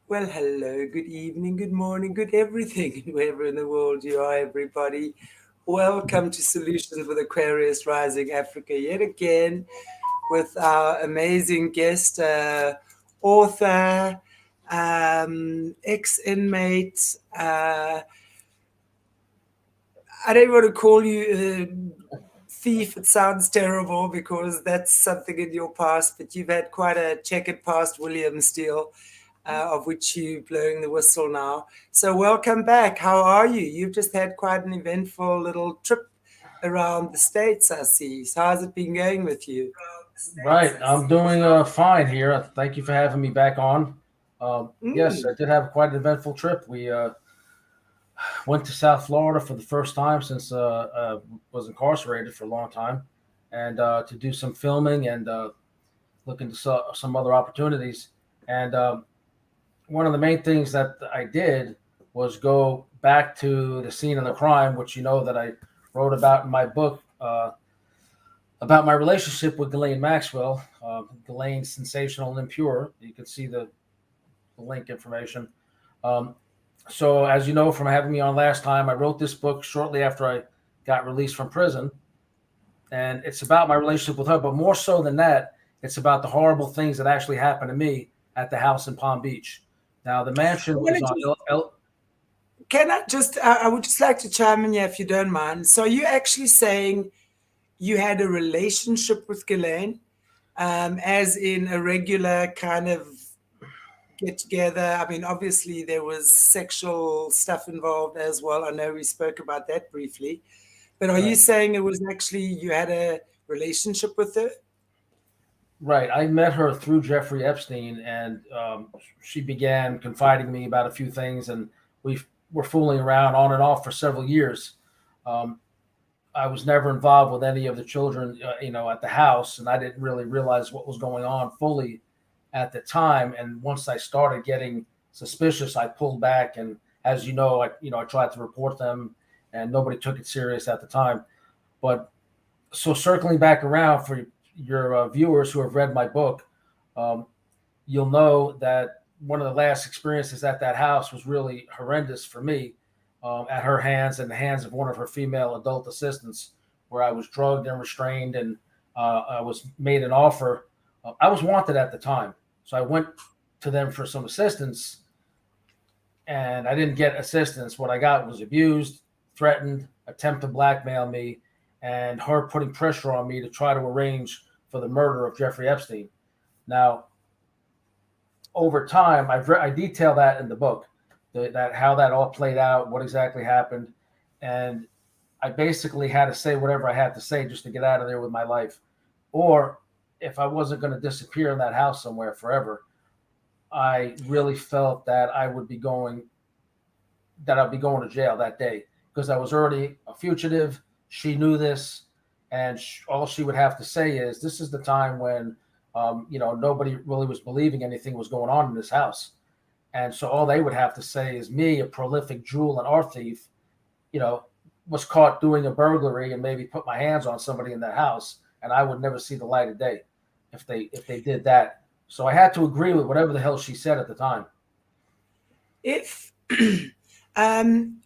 Well, hello, good evening, good morning, good everything, wherever in the world you are, everybody. Welcome to Solutions with Aquarius Rising Africa yet again with our amazing guest, author, ex inmate. I don't want to call you a thief, it sounds terrible because that's something in your past, but you've had quite a checkered past, William Steele, of which you're blowing the whistle now. So, welcome back. How are you? You've just had quite an eventful little trip around the States, I see. So, how's it been going with you? Right, I'm doing fine here. Thank you for having me back on. Yes, I Mm. did have quite an eventful trip. We went to South Florida for the first time since was incarcerated for a long time, and to do some filming and look into some other opportunities. And one of the main things that I did was go back to the scene of the crime, which you know that I wrote about in my book. About my relationship with Ghislaine Maxwell, Ghislaine Sensational and Impure. You can see the link information. Um, so, as you know from having me on last time, I wrote this book shortly after I got released from prison. And it's about my relationship with her, but more so than that, it's about the horrible things that actually happened to me at the house in Palm Beach. Now, the I mansion want was to on just, can I just, I would just like to chime in here if you don't mind. So, are you actually saying you had a relationship with Ghislaine, as in a regular kind of get together? I mean, obviously there was sexual stuff involved as well. I know we spoke about that briefly, but are you right. saying it was actually you had a relationship with her? Right. I met her through Jeffrey Epstein, and she began confiding me about a few things, and we were fooling around on and off for several years. Um, I was never involved with any of the children, at the house, and I didn't really realize what was going on fully at the time. And once I started getting suspicious, I pulled back, and as I tried to report them, and nobody took it serious at the time. But so circling back around for your viewers who have read my book, um, you'll know that one of the last experiences at that house was really horrendous for me, at her hands and the hands of one of her female adult assistants, where I was drugged and restrained, and I was made an offer. I was wanted at the time, so I went to them for some assistance, and I didn't get assistance. What I got was abused, threatened, attempt to blackmail me, and her putting pressure on me to try to arrange for the murder of Jeffrey Epstein. Now, over time, I detail that in the book, that how that all played out, what exactly happened, and I basically had to say whatever I had to say just to get out of there with my life, or if I wasn't going to disappear in that house somewhere forever, I really felt that I'd be going to jail that day because I was already a fugitive. She knew this, and all she would have to say is, "This is the time when, nobody really was believing anything was going on in this house." And so all they would have to say is, me, a prolific jewel and art thief, you know, was caught doing a burglary and maybe put my hands on somebody in that house, and I would never see the light of day if they did that. So I had to agree with whatever the hell she said at the time. If um,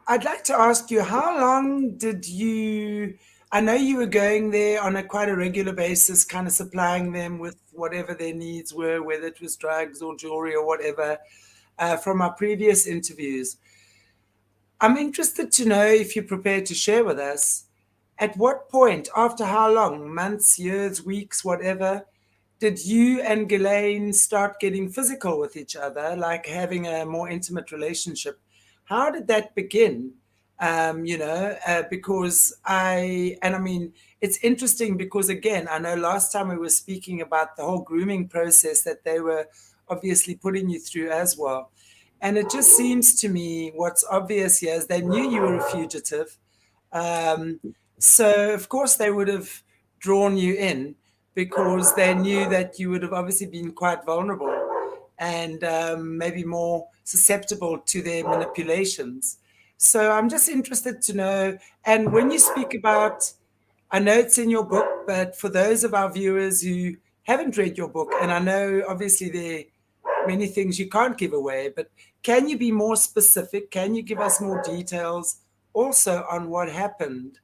I'd like to ask you, how long did you? I know you were going there on a quite a regular basis, kind of supplying them with whatever their needs were, whether it was drugs or jewelry or whatever. From our previous interviews, I'm interested to know if you're prepared to share with us at what point, after how long, months, years, weeks, whatever, did you and Ghislaine start getting physical with each other, like having a more intimate relationship? How did that begin? Because and I mean, it's interesting because, again, I know last time we were speaking about the whole grooming process that they were obviously putting you through as well. And it just seems to me what's obvious here is they knew you were a fugitive. Um, so, of course, they would have drawn you in because they knew that you would have obviously been quite vulnerable and maybe more susceptible to their manipulations. So, I'm just interested to know. And when you speak about, I know it's in your book, but for those of our viewers who haven't read your book, and I know obviously many things you can't give away, but can you be more specific? Can you give us more details also on what happened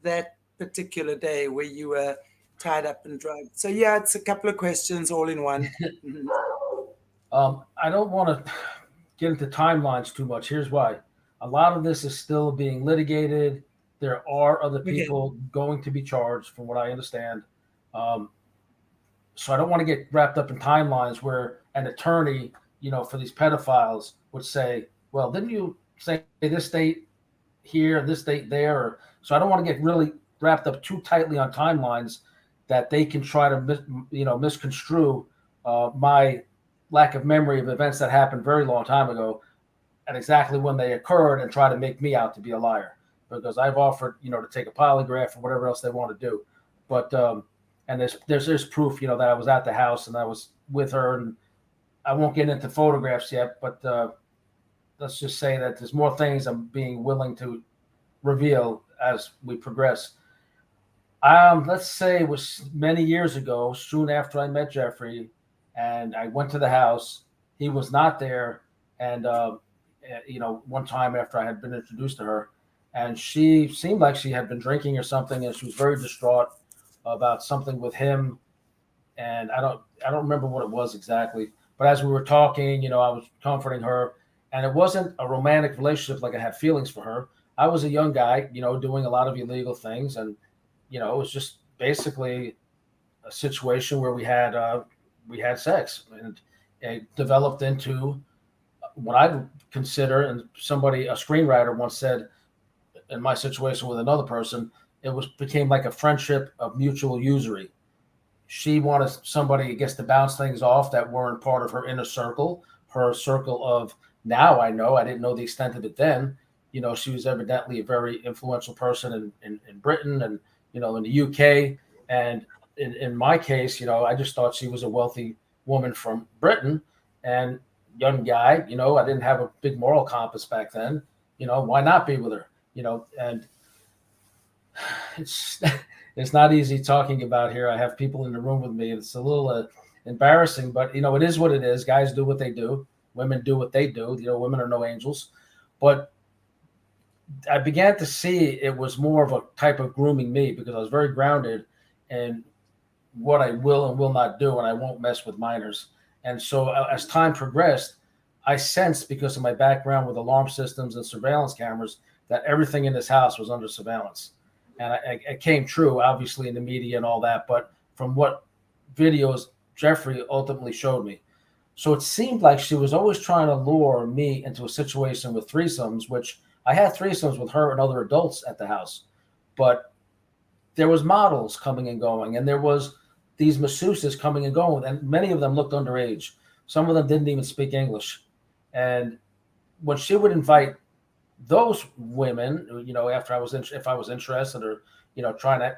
that particular day where you were tied up and drugged? So, yeah, it's a couple of questions all in one. Mhm. I don't want to get into timelines too much. Here's why. A lot of this is still being litigated. There are other Okay. people going to be charged, from what I understand. Um, so I don't want to get wrapped up in timelines where an attorney, for these pedophiles would say, "Well, didn't you say this date here and this date there?" So I don't want to get really wrapped up too tightly on timelines that they can try to misconstrue my lack of memory of events that happened very long time ago and exactly when they occurred and try to make me out to be a liar, because I've offered to take a polygraph or whatever else they want to do. But and there's proof that I was at the house and I was with her, and I won't get into photographs yet, but let's just say that there's more things I'm being willing to reveal as we progress. Let's say it was many years ago, soon after I met Jeffrey, and I went to the house. He was not there, and one time after I had been introduced to her, and she seemed like she had been drinking or something, and she was very distraught about something with him, and I don't remember what it was exactly. But as we were talking, I was comforting her, and it wasn't a romantic relationship like I had feelings for her. I was a young guy, doing a lot of illegal things, and it was just basically a situation where we had sex, and it developed into what I consider, and a screenwriter once said, in my situation with another person, became like a friendship of mutual usury. She wanted somebody, I guess, to bounce things off that weren't part of her inner circle, her circle of, now I know, I didn't know the extent of it then. She was evidently a very influential person in Britain and, in the UK. And in my case, I just thought she was a wealthy woman from Britain and young guy, I didn't have a big moral compass back then. Why not be with her? And it's it's not easy talking about here. I have people in the room with me. It's a little embarrassing, but it is what it is. Guys do what they do. Women do what they do. Women are no angels. But I began to see it was more of a type of grooming me, because I was very grounded in what I will and will not do, and I won't mess with minors. And so as time progressed, I sensed, because of my background with alarm systems and surveillance cameras, that everything in this house was under surveillance. And it came true, obviously, in the media and all that, but from what videos Jeffrey ultimately showed me. So it seemed like she was always trying to lure me into a situation with threesomes, which I had threesomes with her and other adults at the house. But there was models coming and going, and there was these masseuses coming and going, and many of them looked underage. Some of them didn't even speak English. And when she would invite those women, after if I was interested, or trying to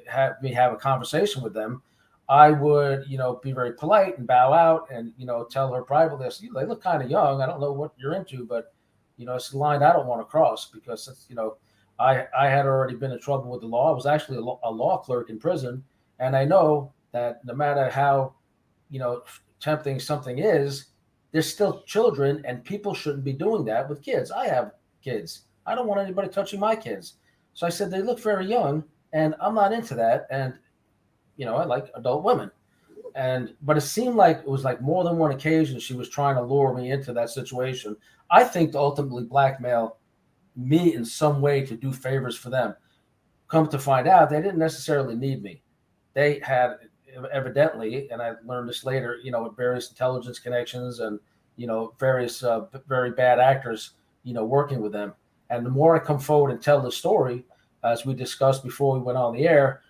have a conversation with them, I would be very polite and bow out and tell her privately, I said, "They look kind of young. I don't know what you're into, but it's a line I don't want to cross, because it's, I had already been in trouble with the law. I was actually a law clerk in prison, and I know that no matter how tempting something is, there's still children, and people shouldn't be doing that with kids. I have kids. I don't want anybody touching my kids." So I said, "They look very young, and I'm not into that. And I like adult women." But it seemed like it was like more than one occasion she was trying to lure me into that situation. I think to ultimately blackmail me in some way to do favors for them. Come to find out, they didn't necessarily need me. They had evidently, and I learned this later, various intelligence connections and various very bad actors, working with them. And the more I come forward and tell the story, as we discussed before we went on the air,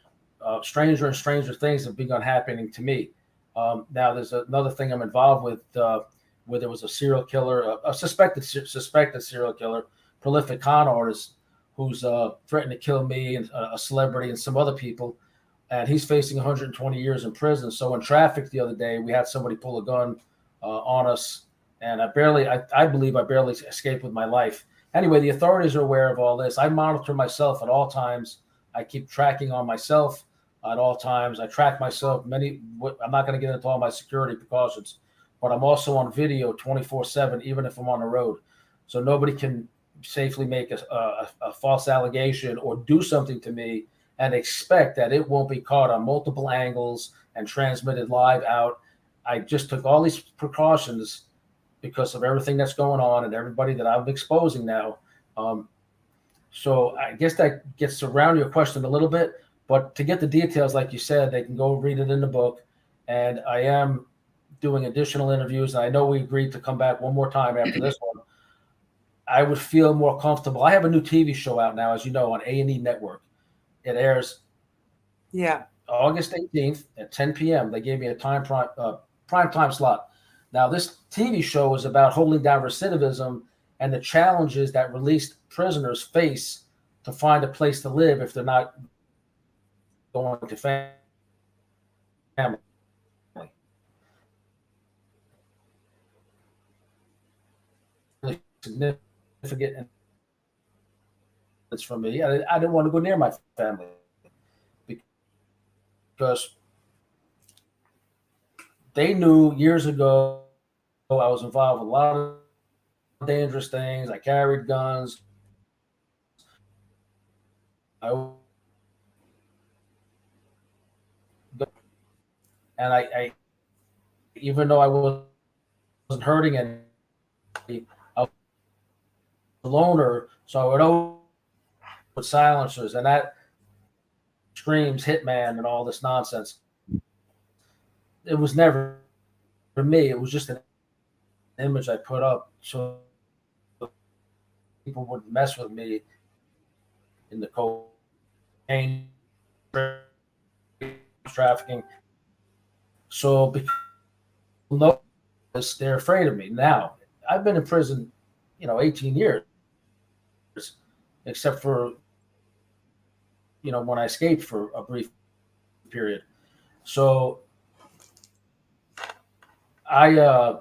stranger and stranger things have begun happening to me. Now, there's another thing I'm involved with, where there was a serial killer, a suspected serial killer, prolific con artist, who's threatened to kill me and a celebrity and some other people, and he's facing 120 years in prison. So in traffic the other day, we had somebody pull a gun on us, and I believe I barely escaped with my life. Anyway, the authorities are aware of all this. I monitor myself at all times. I keep tracking on myself at all times. I track myself. I'm not going to get into all my security precautions, but I'm also on video 24/7, even if I'm on the road. So nobody can safely make a false allegation or do something to me and expect that it won't be caught on multiple angles and transmitted live out. I just took all these precautions because of everything that's going on and everybody that I'm exposing now. Um, so I guess that gets around your question a little bit. But to get the details, like you said, they can go read it in the book. And I am doing additional interviews. And I know we agreed to come back one more time after this one. I would feel more comfortable. I have a new TV show out now, as you know, on A&E Network. It airs Yeah. August 18th at 10 p.m. They gave me a prime time slot. Now, this TV show is about holding down recidivism and the challenges that released prisoners face to find a place to live if they're not going to family. Significant, and it's from me. I didn't want to go near my family because they knew years ago I was involved with a lot of dangerous things. I carried guns. I and I even though I wasn't hurting anybody, I was a loner, so I would always put silencers, and that screams hitman and all this nonsense. It was never for me. It was just an image I put up so people wouldn't mess with me in the cocaine trafficking. So because know this, they're afraid of me. Now, I've been in prison, 18 years, except for, when I escaped for a brief period. So I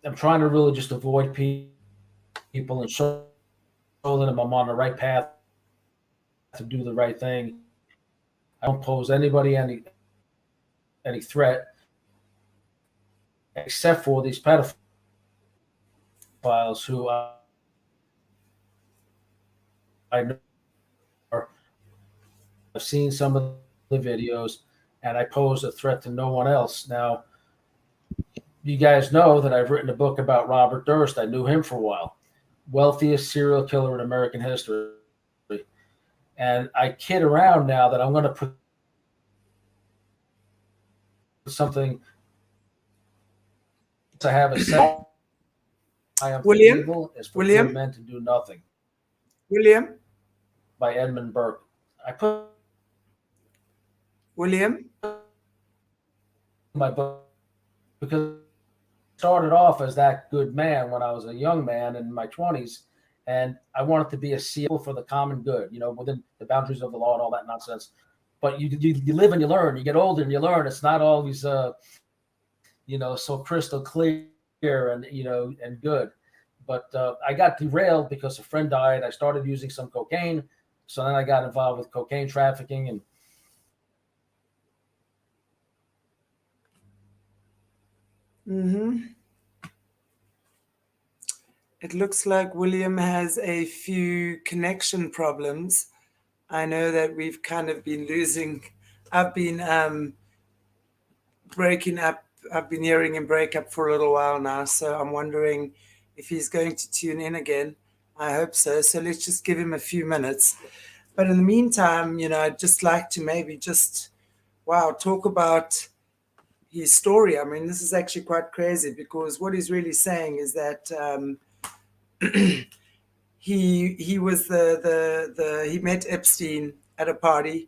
am trying to really just avoid people and show them I'm on the right path to do the right thing. I don't pose anybody any threat except for these pedophiles who I know are, I've seen some of the videos, and I pose a threat to no one else. Now, you guys know that I've written a book about Robert Durst. I knew him for a while, wealthiest serial killer in American history. And I kid around now that I'm going to put something to have a set triumph of William? evil is for good William? men to do nothing William? by Edmund Burke. I put William? my book because I started off as that good man when I was a young man in my 20s, and I wanted to be a seal for the common good, within the boundaries of the law and all that nonsense. But you live and you learn. You get older and you learn. It's not always so crystal clear and good. But I got derailed because a friend died. I started using some cocaine, so then I got involved with cocaine trafficking and. Mm-hmm. It looks like William has a few connection problems. I know that we've kind of been losing. I've been breaking up. I've been hearing him break up for a little while now, so I'm wondering if he's going to tune in again. I hope so. So let's just give him a few minutes. But in the meantime, I'd just like to maybe just, wow, talk about his story. I mean, this is actually quite crazy because what he's really saying is that he was he met Epstein at a party.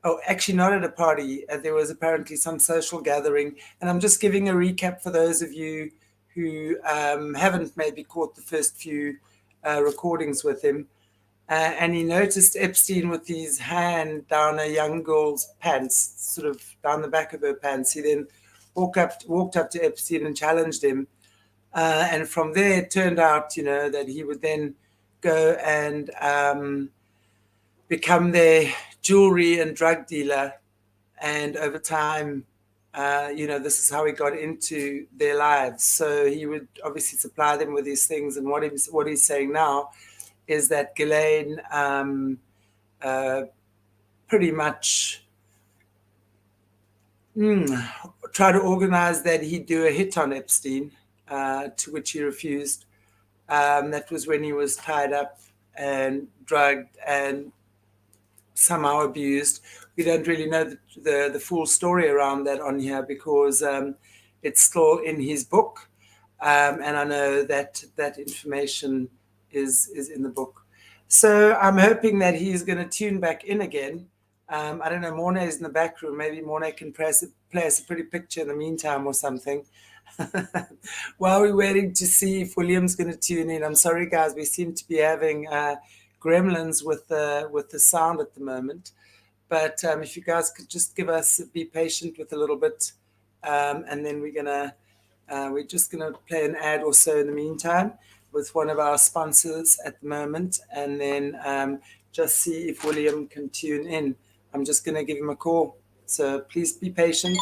Oh, actually, not at a party. There was apparently some social gathering, and I'm just giving a recap for those of you who haven't maybe caught the first few recordings with him. And he noticed Epstein with his hand down a young girl's pants, sort of down the back of her pants. He then walked up to Epstein and challenged him. And from there, it turned out, that he would then go and become their jewelry and drug dealer. And over time, This is how he got into their lives. So he would obviously supply them with these things. And what he's saying now is that Ghislaine pretty much tried to organize that he'd do a hit on Epstein, to which he refused. That was when he was tied up and drugged and somehow abused. We don't really know the full story around that on here because it's still in his book, and I know that that information is in the book. So I'm hoping that he's going to tune back in again. I don't know, Mornay is in the back room. Maybe Mornay can play us a pretty picture in the meantime or something. While we're waiting to see if William's going to tune in. I'm sorry, guys. We seem to be having gremlins with the sound at the moment. But if you guys could just be patient with a little bit, and then we're just gonna play an ad or so in the meantime with one of our sponsors at the moment, and then just see if William can tune in. I'm just gonna give him a call, so please be patient.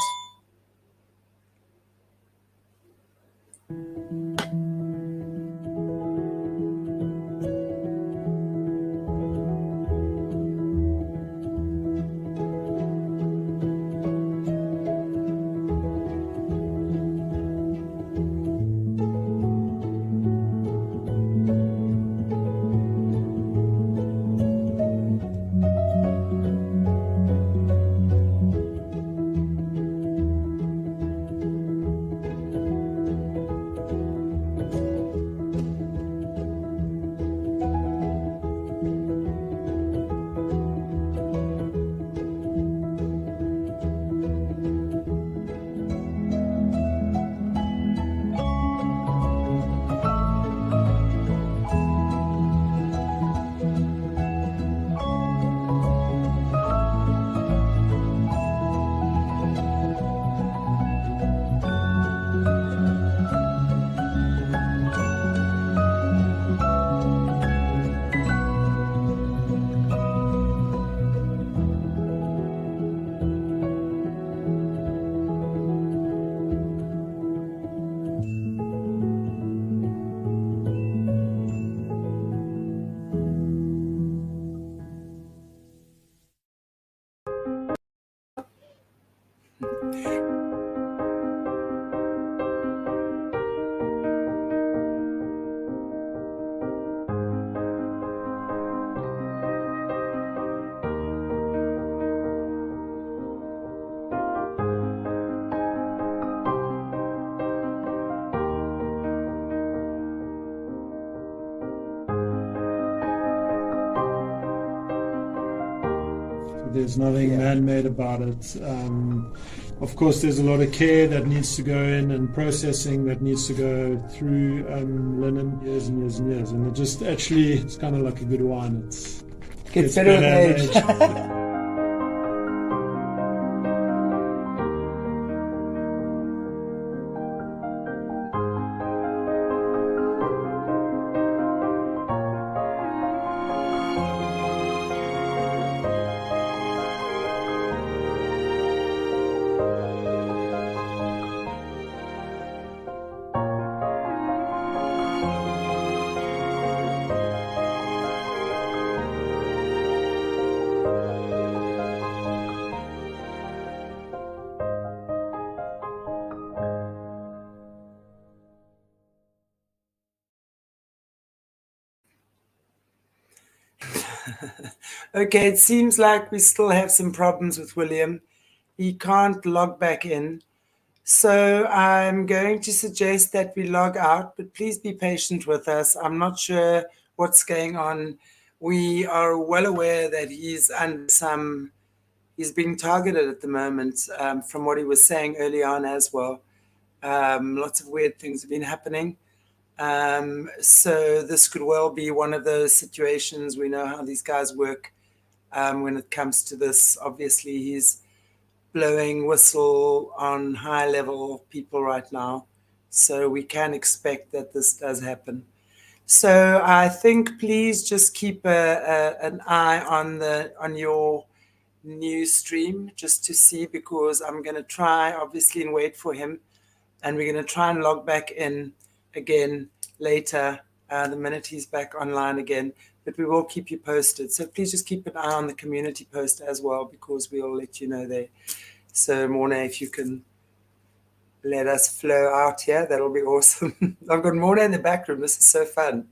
There's nothing man-made about it. Of course, there's a lot of care that needs to go in and processing that needs to go through linen years and years and years. And it just actually, it's kind of like a good wine. Gets better with age. Okay, it seems like we still have some problems with William. He can't log back in. So I'm going to suggest that we log out, but please be patient with us. I'm not sure what's going on. We are well aware that he's being targeted at the moment, from what he was saying early on as well. Lots of weird things have been happening. So this could well be one of those situations. We know how these guys work when it comes to this. Obviously, he's blowing whistle on high level people right now. So we can expect that this does happen. So I think please just keep an eye on your new stream just to see, because I'm going to try, obviously, and wait for him. And we're going to try and log back in again later, the minute he's back online again. But we will keep you posted. So please just keep an eye on the community post as well, because we'll let you know there. So Morna, if you can let us flow out here, that'll be awesome. I've got Morna in the back room. This is so fun.